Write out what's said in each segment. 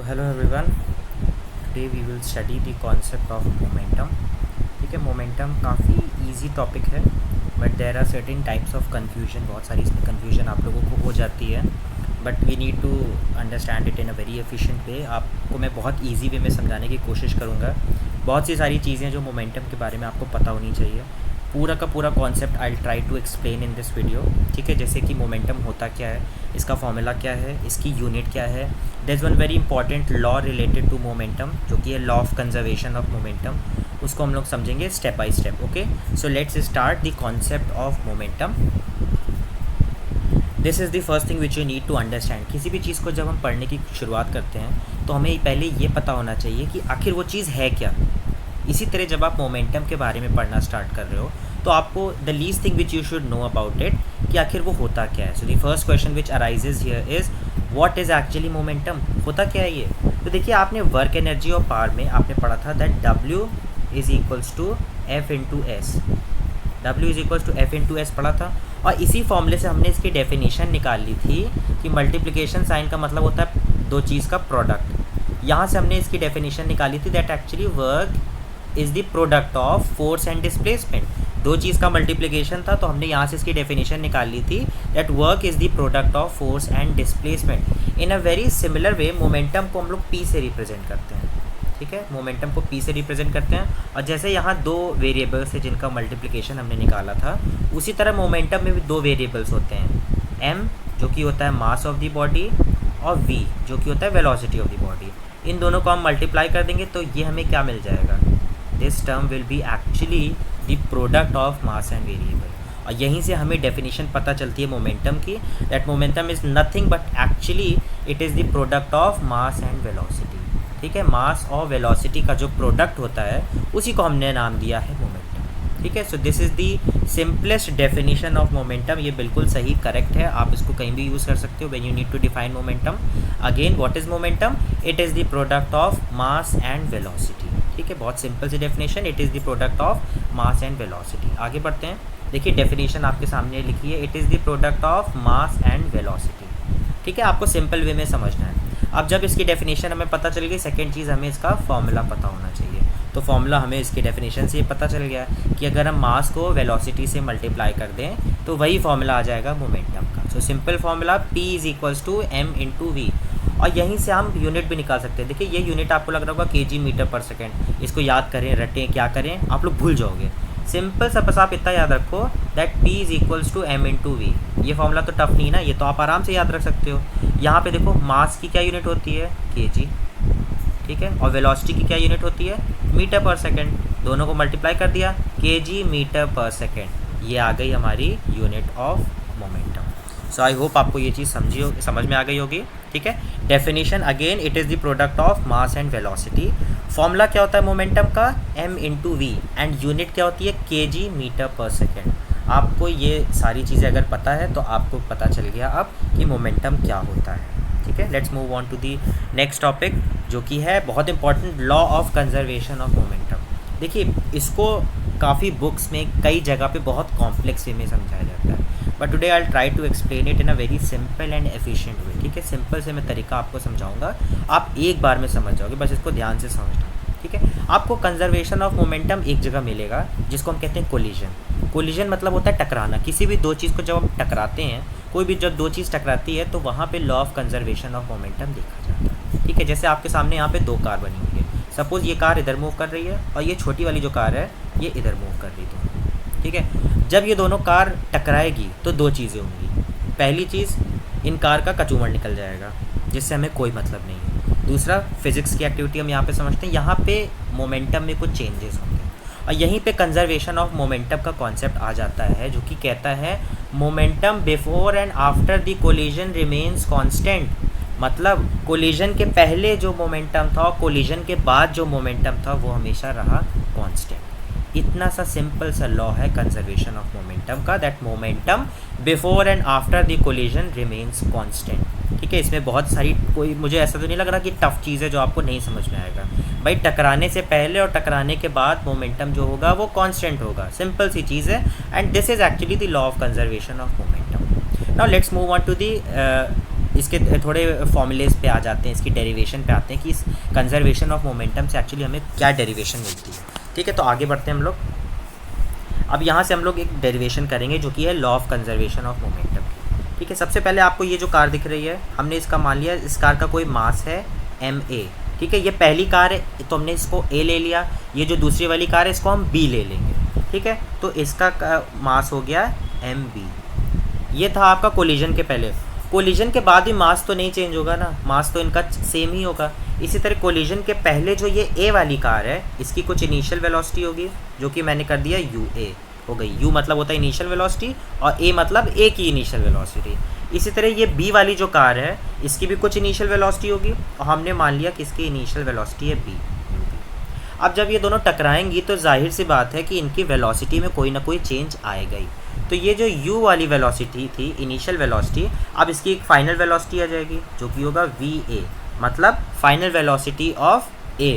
hello everyone. Today we will study the concept of momentum. ठीक है, momentum काफ़ी easy topic है but there are certain types of confusion. बहुत सारी इसमें कन्फ्यूजन आप लोगों को हो जाती है but we need to understand it in a very efficient way. आपको मैं बहुत ईजी वे में समझाने की कोशिश करूँगा. बहुत सी सारी चीज़ें जो मोमेंटम के बारे में आपको पता होनी चाहिए. पूरा का पूरा concept I try to explain in this video. ठीक है, जैसे कि मोमेंटम होता क्या है, इसका फॉर्मूला क्या है, इसकी यूनिट क्या है. There is one very important law related to momentum जो कि है law of conservation of momentum. उसको हम लोग समझेंगे step by step. Okay, so let's start the concept of momentum. This is the first thing which you need to understand. किसी भी चीज़ को जब हम पढ़ने की शुरुआत करते हैं तो हमें पहले ये पता होना चाहिए कि आखिर वो चीज़ है क्या. इसी तरह जब आप मोमेंटम के बारे में पढ़ना स्टार्ट कर रहे हो तो आपको the least thing which you should know about it कि आखिर वो होता क्या है. So the first question which arises here is what is actually momentum. होता क्या है ये. तो देखिए, आपने वर्क एनर्जी और पावर में आपने पढ़ा था that W is equals to F into s. W is equals to F into s पढ़ा था और इसी फॉर्मूले से हमने इसकी डेफिनेशन निकाल ली थी कि मल्टीप्लिकेशन साइन का मतलब होता है दो चीज़ का प्रोडक्ट. यहाँ से हमने इसकी डेफिनेशन निकाली थी that actually work is the product of force and displacement. दो चीज़ का मल्टीप्लिकेशन था तो हमने यहाँ से इसकी डेफिनेशन निकाल ली थी that work is the product of force and displacement. In a very similar way momentum को हम लोग P से रिप्रेजेंट करते हैं. ठीक है, मोमेंटम को P से रिप्रेजेंट करते हैं और जैसे यहाँ दो वेरिएबल्स है जिनका मल्टीप्लिकेशन हमने निकाला था, उसी तरह मोमेंटम में भी दो वेरिएबल्स होते हैं. M जो कि होता है मास ऑफ द बॉडी और V जो कि होता है वेलोसिटी ऑफ द बॉडी. इन दोनों को हम मल्टीप्लाई कर देंगे तो ये हमें क्या मिल जाएगा. This term will be actually the product of mass and variable. और यहीं से हमें डेफिनेशन पता चलती है मोमेंटम की that momentum is nothing but actually it is the product of mass and velocity. ठीक है, मास और वेलोसिटी का जो प्रोडक्ट होता है उसी को हमने नाम दिया है मोमेंटम. ठीक है, so this is the simplest definition of momentum. ये बिल्कुल सही करेक्ट है, आप इसको कहीं भी यूज़ कर सकते हो when you need to define momentum. Again what is momentum. It is the product of mass and velocity. ठीक है, बहुत सिंपल सी definition. It is the product of mass and velocity. आगे बढ़ते हैं. देखिए, डेफिनेशन आपके सामने लिखी है. It is the product of mass and velocity. ठीक है, आपको सिंपल वे में समझना है. अब जब इसकी डेफिनेशन हमें पता चल गई, सेकंड चीज़ हमें इसका फॉर्मूला पता होना चाहिए. तो फॉर्मूला हमें इसकी डेफिनेशन से ये पता चल गया कि अगर हम मास को वेलोसिटी से मल्टीप्लाई कर दें तो वही फॉर्मूला आ जाएगा मोमेंटम का. So simple formula P is equals to M into v. और यहीं से हम यूनिट भी निकाल सकते हैं. देखिए, ये यूनिट आपको लग रहा होगा kg मीटर पर सेकेंड. इसको याद करें, रटें, क्या करें, आप लोग भूल जाओगे. सिंपल सा बस आप इतना याद रखो that P is equals to M into we. ये फॉर्मूला तो टफ नहीं ना, ये तो आप आराम से याद रख सकते हो. यहाँ पे देखो, मास की क्या यूनिट होती है, kg. ठीक है, और वेलोसिटी की क्या यूनिट होती है, मीटर पर सेकेंड. दोनों को मल्टीप्लाई कर दिया, kg मीटर पर सेकेंड. ये आ गई हमारी unit of momentum. So I hope आपको ये चीज़ समझ में आ गई होगी. ठीक है, definition again it is the product of mass and velocity. Formula क्या होता है मोमेंटम का, M into v. And unit क्या होती है, kg मीटर पर सेकेंड. आपको ये सारी चीज़ें अगर पता है तो आपको पता चल गया अब कि मोमेंटम क्या होता है. ठीक है, let's move on to the next topic जो कि है बहुत important, law of conservation of momentum. देखिए, इसको काफ़ी बुक्स में कई जगह पे बहुत कॉम्प्लेक्स वे में समझाया जाता है but today I try to explain it in a very simple and efficient way. ठीक है, सिंपल से मैं तरीका आपको समझाऊंगा, आप एक बार में समझ जाओगे. बस इसको ध्यान से समझना. ठीक है, आपको कंजर्वेशन ऑफ मोमेंटम एक जगह मिलेगा जिसको हम कहते हैं कोलिजन. कोलिजन मतलब होता है टकराना. किसी भी दो चीज़ को जब हम टकराते हैं, कोई भी जब दो चीज़ टकराती है तो वहाँ पे law of conservation of momentum देखा जाता है. ठीक है, जैसे आपके सामने यहाँ पे दो कार बनी हुई है. सपोज़ ये कार इधर मूव कर रही है और ये छोटी वाली जो कार है ये इधर मूव कर रही है. ठीक है, जब ये दोनों कार टकराएगी तो दो चीज़ें होंगी. पहली चीज़, इन कार का कचूमर निकल जाएगा जिससे हमें कोई मतलब नहीं है. दूसरा, फिजिक्स की एक्टिविटी हम यहाँ पे समझते हैं, यहाँ पे मोमेंटम में कुछ चेंजेस होंगे और यहीं पे कंजर्वेशन ऑफ मोमेंटम का कॉन्सेप्ट आ जाता है जो कि कहता है momentum before and after the collision remains constant. मतलब कोलिजन के पहले जो मोमेंटम था और कोलिजन के बाद जो मोमेंटम था वो हमेशा रहा कांस्टेंट. इतना सा सिंपल सा लॉ है कंजर्वेशन ऑफ मोमेंटम का that momentum before and after the collision remains constant. ठीक है, इसमें बहुत सारी, कोई मुझे ऐसा तो नहीं लग रहा कि टफ चीज़ है जो आपको नहीं समझ में आएगा. भाई, टकराने से पहले और टकराने के बाद मोमेंटम जो होगा वो कांस्टेंट होगा. सिंपल सी चीज़ है and this is actually the law of conservation of momentum. Now let's move on to the इसके थोड़े फॉर्मूलेस पे आ जाते हैं, इसकी डेरिवेशन पे आते हैं कि इस कंजर्वेशन ऑफ मोमेंटम से एक्चुअली हमें क्या डेरिवेशन मिलती है। ठीक है, तो आगे बढ़ते हैं हम लोग। अब यहाँ से हम लोग एक डेरिवेशन करेंगे जो कि है law of conservation of momentum. ठीक है, सबसे पहले आपको ये जो कार दिख रही है, हमने इसका मान लिया इस कार का कोई मास है ma। ठीक है, ये पहली कार है तो हमने इसको a ले लिया, ये जो दूसरी वाली कार है इसको हम b ले लेंगे। ठीक है, तो इसका मास हो गया mb। ये था आपका कोलिजन के पहले। कोलिजन के बाद भी मास तो नहीं चेंज होगा ना, मास तो इनका सेम ही होगा। इसी तरह कोलिजन के पहले जो ये a वाली कार है इसकी कुछ इनिशियल वेलोसिटी होगी जो कि मैंने कर दिया ua हो गई। u मतलब होता है इनिशियल वेलोसिटी और a मतलब a की इनिशियल वेलोसिटी। इसी तरह ये b वाली जो कार है इसकी भी कुछ इनिशियल वेलोसिटी होगी और हमने मान लिया कि इसकी इनिशियल वेलोसिटी है b। अब जब ये दोनों टकराएंगी तो जाहिर सी बात है कि इनकी वेलोसिटी में कोई ना कोई चेंज आएगा ही। तो ये जो u वाली वेलोसिटी थी इनिशियल वेलोसिटी, अब इसकी एक फाइनल वेलोसिटी आ जाएगी जो कि होगा va, मतलब फाइनल वेलोसिटी ऑफ a।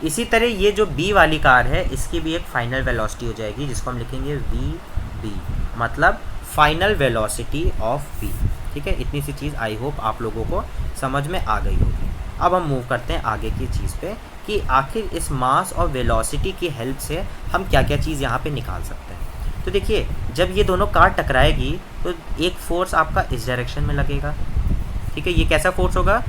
इसी तरह ये जो b वाली कार है इसकी भी एक फाइनल वेलोसिटी हो जाएगी जिसको हम लिखेंगे vb, मतलब फाइनल वेलोसिटी ऑफ b। ठीक है, इतनी सी चीज़ आई होप आप लोगों को समझ में आ गई होगी। अब हम मूव करते हैं आगे की चीज़ पे कि आखिर इस मास और वेलोसिटी की हेल्प से हम क्या क्या चीज़ यहाँ पे निकाल सकते हैं। तो देखिए, जब ये दोनों कार टकराएगी तो एक फोर्स आपका इस डायरेक्शन में लगेगा। ठीक है, ये कैसा फोर्स होगा,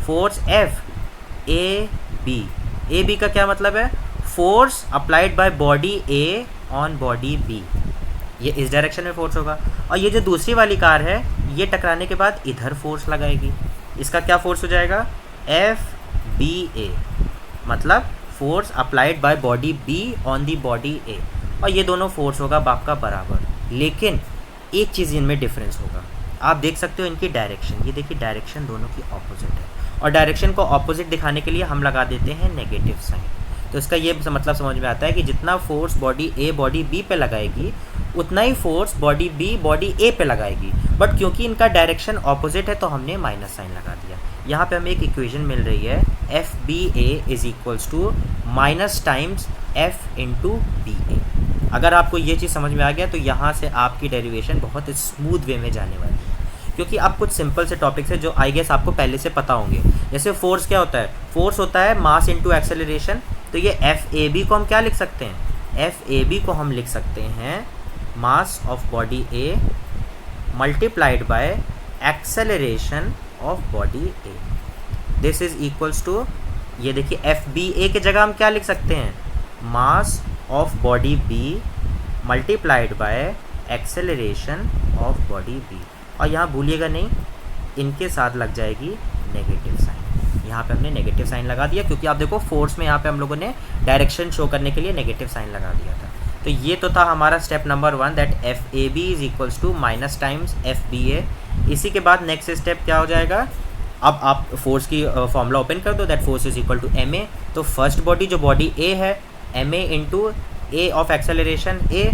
फोर्स F ए बी का क्या मतलब है, force applied by body A on body B। ये इस डायरेक्शन में फोर्स होगा। और ये जो दूसरी वाली कार है ये टकराने के बाद इधर फोर्स लगाएगी, इसका क्या फोर्स हो जाएगा, FBA, मतलब force applied by body B on the body A। और ये दोनों फोर्स होगा बाप का बराबर, लेकिन एक चीज़ इनमें डिफरेंस होगा। आप देख सकते हो इनकी डायरेक्शन, ये देखिए डायरेक्शन दोनों की ऑपोजिट है और डायरेक्शन को ऑपोजिट दिखाने के लिए हम लगा देते हैं नेगेटिव साइन। तो इसका ये मतलब समझ में आता है कि जितना force body A body B पे लगाएगी उतना ही force body B body A पे लगाएगी, बट क्योंकि इनका डायरेक्शन ऑपोजिट है तो हमने माइनस साइन लगा दिया। यहाँ पे हमें एक इक्वेशन मिल रही है FBA is equals to minus times F into BA। अगर आपको ये चीज़ समझ में आ गया तो यहाँ से आपकी डेरिवेशन बहुत स्मूथ वे में जाने वाली है, क्योंकि आप कुछ सिंपल से टॉपिक्स है जो आई गेस आपको पहले से पता होंगे। जैसे फोर्स क्या होता है, फोर्स होता है मास इंटू एक्सेलरेशन। तो ये FAB को हम क्या लिख सकते हैं, FAB को हम लिख सकते हैं mass of body A multiplied by acceleration of body A। This is equals to, ये देखिए FBA की जगह हम क्या लिख सकते हैं, mass of body B multiplied by acceleration of body B। और यहाँ भूलिएगा नहीं, इनके साथ लग जाएगी नेगेटिव साइन। यहाँ पे हमने नेगेटिव साइन लगा दिया क्योंकि आप देखो फोर्स में यहाँ पे हम लोगों ने डायरेक्शन शो करने के लिए नेगेटिव साइन लगा दिया था। तो ये तो था हमारा step number 1, that FAB is equals to minus times FBA। इसी के बाद नेक्स्ट स्टेप क्या हो जाएगा, अब आप फोर्स की फॉर्मूला ओपन कर दो, that force is equal to MA। तो फर्स्ट बॉडी जो बॉडी A है MA into A of acceleration A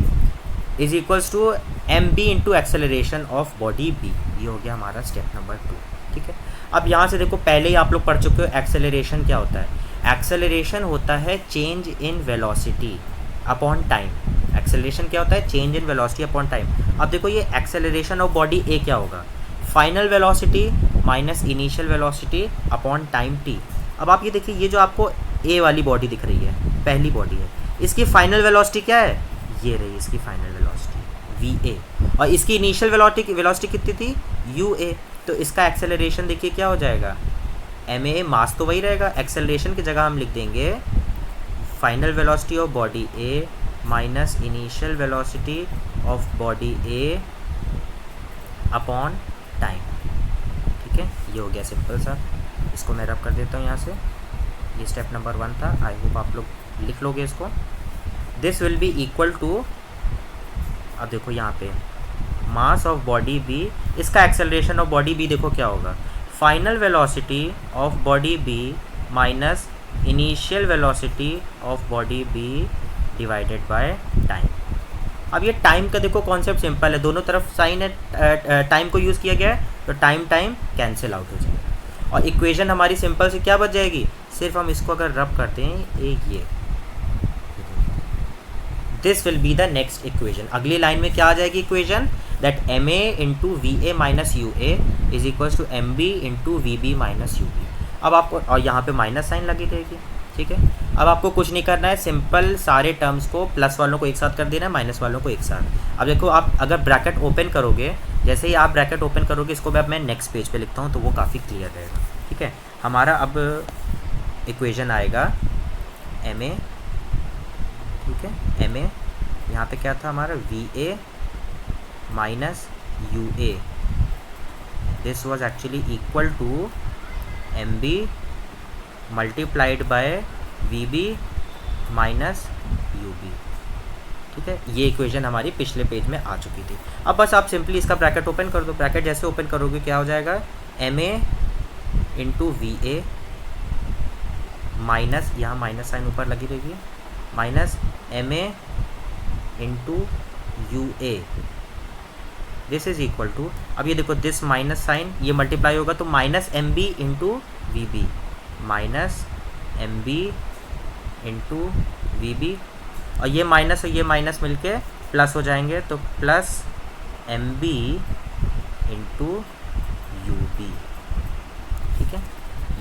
is equals to MB into acceleration of body B। ये हो गया हमारा स्टेप नंबर 2। ठीक है, अब यहाँ से देखो पहले ही आप लोग पढ़ चुके हो एक्सेलरेशन क्या होता है। एक्सेलरेशन होता है change in velocity upon time. Acceleration क्या होता है, change in velocity upon time. अब देखो ये एक्सेलरेशन ऑफ बॉडी A क्या होगा, final velocity minus initial velocity upon time t। अब आप ये देखिए, ये जो आपको A वाली बॉडी दिख रही है, पहली बॉडी है, इसकी फाइनल वेलोसिटी क्या है, ये रही इसकी फाइनल वेलोसिटी VA, और इसकी इनिशियल वेलोसिटी कितनी थी, UA। तो इसका एक्सेलरेशन देखिए क्या हो जाएगा, MA, मास तो वही रहेगा, एक्सेलरेशन की जगह हम लिख देंगे final velocity of body A minus initial velocity of body A upon time. ठीक है, ये हो गया सिंपल सा। इसको मैं रब कर देता हूँ यहाँ से। ये स्टेप नंबर 1 था, आई होप आप लोग लिख लोगे इसको। This will be equal to, अब देखो यहाँ पे मास ऑफ बॉडी B, इसका एक्सेलरेशन ऑफ बॉडी B देखो क्या होगा, final velocity of body B minus initial velocity of body B divided by time. अब ये टाइम का देखो कॉन्सेप्ट सिंपल है, दोनों तरफ साइन है, टाइम को यूज़ किया गया है तो टाइम कैंसिल आउट हो जाएगा और इक्वेशन हमारी सिंपल से क्या बच जाएगी, सिर्फ हम इसको अगर रब करते हैं ये, this will be the next equation. अगली लाइन में क्या आ जाएगी equation, that m a into v a minus u a is equals to m b into v b minus u b. अब आपको, और यहाँ पे माइनस साइन लगी रहेगी, ठीक है। अब आपको कुछ नहीं करना है, सिंपल सारे टर्म्स को प्लस वालों को एक साथ कर देना है, माइनस वालों को एक साथ। अब देखो, आप अगर ब्रैकेट ओपन करोगे, जैसे ही आप ब्रैकेट ओपन करोगे, इसको भी अब मैं नेक्स्ट पेज पे लिखता हूँ तो वो काफ़ी क्लियर रहेगा, ठीक है। हमारा अब इक्वेशन आएगा एम ए, ठीक है, एम ए यहाँ पे क्या था हमारा, v a minus u a, this was actually equal to m b multiplied by v b minus u b, ठीक है। ये इक्वेशन हमारी पिछले पेज में आ चुकी थी। अब बस आप सिंपली इसका ब्रैकेट ओपन कर दो। ब्रैकेट जैसे ओपन करोगे क्या हो जाएगा, m a into v a minus, यहाँ माइनस साइन ऊपर लगी रहेगी, minus m a into u a, this is equal to, अब ये देखो दिस माइनस साइन ये मल्टीप्लाई होगा तो minus m b into v b, minus m b into v b, और ये माइनस मिलके प्लस हो जाएंगे तो plus m b into u b, ठीक है।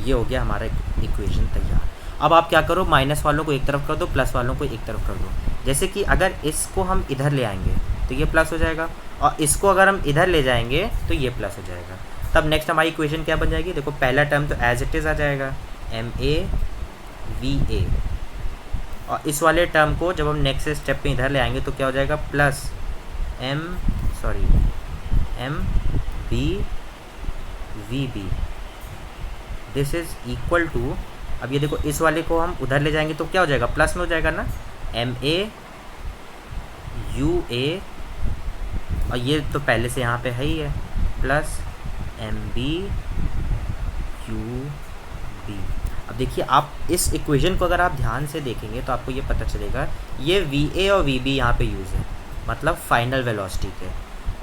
ये हो गया हमारा इक्वेशन तैयार। अब आप क्या करो, माइनस वालों को एक तरफ कर दो, प्लस वालों को एक तरफ कर दो। जैसे कि अगर इसको हम इधर ले आएंगे तो ये प्लस हो जाएगा, और इसको अगर हम इधर ले जाएंगे तो ये प्लस हो जाएगा। तब नेक्स्ट हमारी इक्वेशन क्या बन जाएगी, देखो पहला टर्म तो एज इट इज़ आ जाएगा, एम ए वी ए, और इस वाले टर्म को जब हम नेक्स्ट स्टेप पे इधर ले आएंगे तो क्या हो जाएगा, plus m b v b, this is equal to, अब ये देखो इस वाले को हम उधर ले जाएंगे तो क्या हो जाएगा, प्लस में हो जाएगा ना, एम ए यू ए, और ये तो पहले से यहाँ पे है ही है, plus m b u b. अब देखिए, आप इस इक्वेशन को अगर आप ध्यान से देखेंगे तो आपको ये पता चलेगा, ये वी ए और वी बी यहाँ पे यूज़ है, मतलब फाइनल वेलोसिटी के,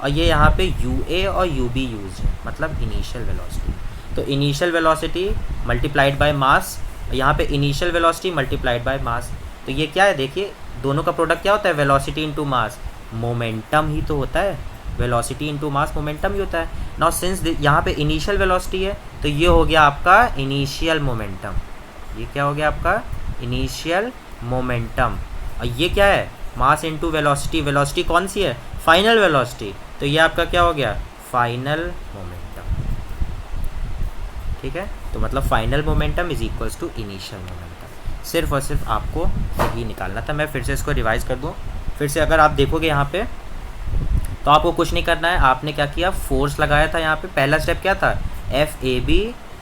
और ये यहाँ पे यू ए और यू बी यूज़ है, मतलब इनिशियल वेलोसिटी। तो initial velocity multiplied by mass, यहाँ पे initial velocity multiplied by mass, तो ये क्या है, देखिए दोनों का प्रोडक्ट क्या होता है, वेलोसिटी इनटू मास, मोमेंटम ही तो होता है, वेलोसिटी इनटू मास मोमेंटम ही होता है। नाउ सिंस यहाँ पे इनिशियल वेलोसिटी है तो ये हो गया आपका इनिशियल मोमेंटम, ये क्या हो गया आपका इनिशियल मोमेंटम, और ये क्या है, मास इनटू वेलोसिटी, वेलोसिटी कौन सी है, फाइनल वेलोसिटी, तो ये आपका क्या हो गया, फाइनल मोमेंटम, ठीक है। तो मतलब final momentum is equals to initial momentum, सिर्फ और सिर्फ आपको यही निकालना था। मैं फिर से इसको रिवाइज कर दूँ, फिर से अगर आप देखोगे यहाँ पे तो आपको कुछ नहीं करना है, आपने क्या किया, फोर्स लगाया था यहाँ पे, पहला स्टेप क्या था, F A B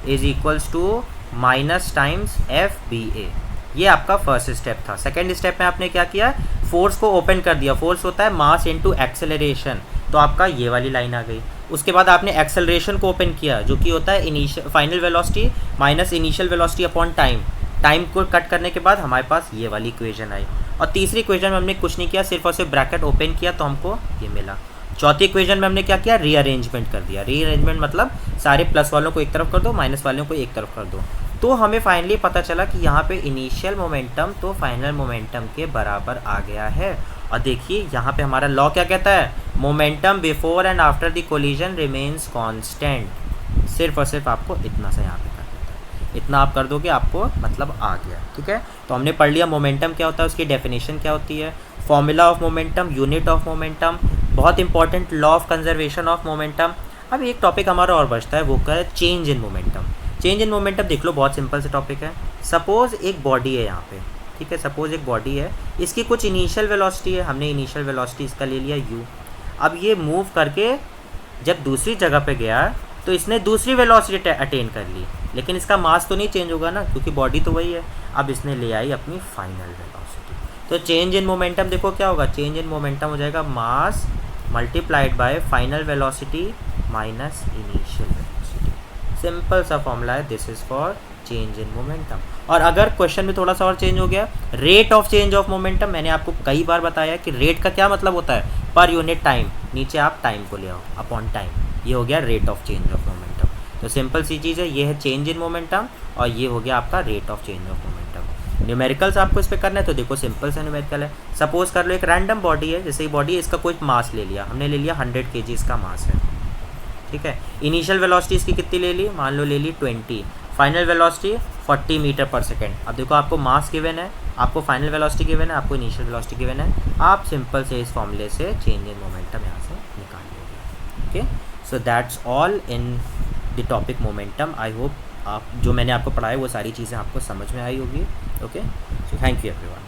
is equals to minus times F B A, ये आपका फर्स्ट स्टेप था। सेकेंड स्टेप में आपने क्या किया, फोर्स को ओपन कर दिया, फोर्स होता है मास इनटू एक्सेलरेशन, तो आपका ये वाली लाइन आ गई। उसके बाद आपने एक्सेलरेशन को ओपन किया जो कि होता है initial final velocity minus initial velocity upon time, time को कट करने के बाद हमारे पास ये वाली इक्वेशन आई। और तीसरी इक्वेशन में हमने कुछ नहीं किया, सिर्फ और सिर्फ ब्रैकेट ओपन किया तो हमको ये मिला। चौथी इक्वेशन में हमने क्या किया, रीअरेंजमेंट कर दिया। रीअरेंजमेंट मतलब सारे प्लस वालों को एक तरफ कर दो, माइनस वालों को एक तरफ कर दो, तो हमें फाइनली पता चला कि यहाँ पे इनिशियल मोमेंटम तो फाइनल मोमेंटम के बराबर आ गया है। और देखिए यहाँ पे हमारा लॉ क्या कहता है, momentum before and after the collision remains constant. सिर्फ और सिर्फ आपको इतना सा यहाँ पे कर देता है, इतना आप कर दोगे आपको मतलब आ गया, ठीक है। तो हमने पढ़ लिया मोमेंटम क्या होता है, उसकी डेफिनेशन क्या होती है, formula of momentum, unit of momentum, बहुत important law of conservation of momentum. अब एक टॉपिक हमारा और बचता है, वो क्या है, change in momentum. Change in momentum देख लो, बहुत सिंपल सा टॉपिक है। सपोज एक बॉडी है यहाँ पे, ठीक है, सपोज एक बॉडी है, इसकी कुछ इनिशियल वेलोसिटी है, हमने इनिशियल वेलोसिटी इसका ले लिया u। अब ये मूव करके जब दूसरी जगह पे गया तो इसने दूसरी वेलोसिटी अटेन कर ली, लेकिन इसका मास तो नहीं चेंज होगा ना, क्योंकि बॉडी तो वही है। अब इसने ले आई अपनी फाइनल वेलोसिटी, तो चेंज इन मोमेंटम देखो क्या होगा, चेंज इन मोमेंटम हो जाएगा mass multiplied by final velocity minus initial velocity. Simple सा फॉर्मूला है, this is for change in momentum. और अगर क्वेश्चन में थोड़ा सा और चेंज हो गया, rate of change of momentum, मैंने आपको कई बार बताया कि रेट का क्या मतलब होता है, पर यूनिट टाइम, नीचे आप टाइम को ले आओ अपॉन टाइम, ये हो गया rate of change of momentum. तो सिंपल सी चीज़ है, ये है चेंज इन मोमेंटम और ये हो गया आपका rate of change of momentum. Numericals आपको इस पर करना है तो देखो सिंपल सा न्यूमेरिकल है। सपोज कर लो एक रैंडम बॉडी है, जैसे बॉडी है, इसका कोई मास ले लिया हमने, ले लिया 100 kg इसका मास है, ठीक है। इनिशियल वेलोसिटी इसकी कितनी ले ली, मान लो ले ली 20, फाइनल वेलोसिटी 40 मीटर पर सेकेंड। अब देखो आपको मास गिवन है, आपको फाइनल वेलोसिटी गिवन है, आपको इनिशियल वेलोसिटी गिवन है, आप सिंपल से इस फॉर्मूले से चेंज इन मोमेंटम यहाँ से निकाल लोगे। Okay, so that's all in the topic momentum. I hope आप जो मैंने आपको पढ़ाया वो सारी चीज़ें आपको समझ में आई होगी। Okay, so thank you everyone.